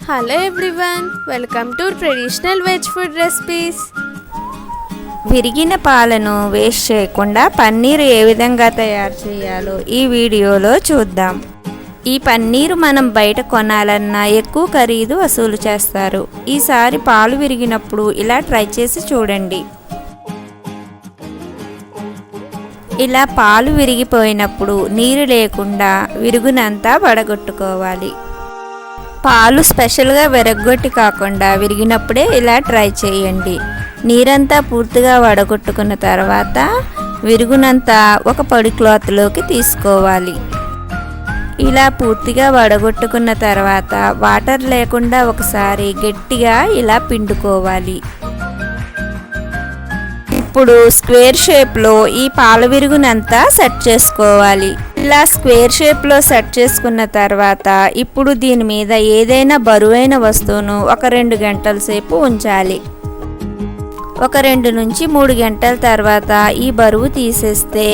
Hello everyone, welcome to traditional veg food recipes. విరిగిన పాలను waste చేయకుండా పన్నీర్ ఏ విధంగా తయారు చేయాలో ఈ వీడియోలో చూద్దాం. ఈ పన్నీరు మనం బయట కొనాలన్నా ఎక్కువ ఖరీదు వసూలు చేస్తారు. ఈసారి పాలు విరిగినప్పుడు ఇలా ట్రై చేసి చూడండి. ఇలా పాలు విరిగిపోయినప్పుడు నీరు లేకుండా విరుగునంతా వడగొట్టుకోవాలి. పాలు స్పెషల్గా విరగ్గొట్టి కాకుండా విరిగినప్పుడే ఇలా ట్రై చేయండి. నీరంతా పూర్తిగా వడగొట్టుకున్న తర్వాత విరుగునంతా ఒక పొడి క్లాత్లోకి తీసుకోవాలి. ఇలా పూర్తిగా వడగొట్టుకున్న తర్వాత వాటర్ లేకుండా ఒకసారి గట్టిగా ఇలా పిండుకోవాలి. ఇప్పుడు స్క్వేర్ షేప్లో ఈ పాల విరుగునంతా సెట్ చేసుకోవాలి. ఇలా స్క్వేర్ షేప్లో సెట్ చేసుకున్న తర్వాత ఇప్పుడు దీని మీద ఏదైనా బరువైన వస్తువును ఒక 2 గంటల సేపు ఉంచాలి. ఒక 2 నుంచి 3 గంటల తర్వాత ఈ బరువు తీసేస్తే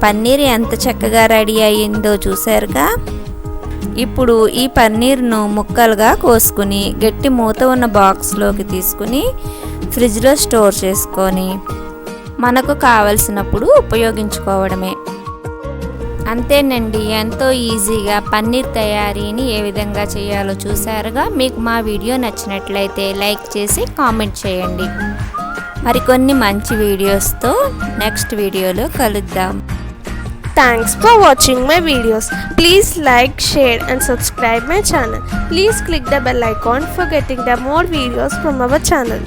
పన్నీర్ ఎంత చక్కగా రెడీ అయ్యిందో చూసారుగా. ఇప్పుడు ఈ పన్నీర్ను ముక్కలుగా కోసుకుని గట్టి మూత ఉన్న బాక్స్లోకి తీసుకుని ఫ్రిడ్జ్లో స్టోర్ చేసుకొని మనకు కావలసినప్పుడు ఉపయోగించుకోవడమే. అంతేనండి, ఎంతో ఈజీగా పన్నీర్ తయారీని ఏ విధంగా చేయాలో చూసారుగా. మీకు మా వీడియో నచ్చినట్లయితే లైక్ చేసి కామెంట్ చేయండి. మరికొన్ని మంచి వీడియోస్తో నెక్స్ట్ వీడియోలో కలుద్దాం. Thanks for watching my videos. Please like, share and subscribe my channel. Please click the bell icon for getting the more videos from our channel.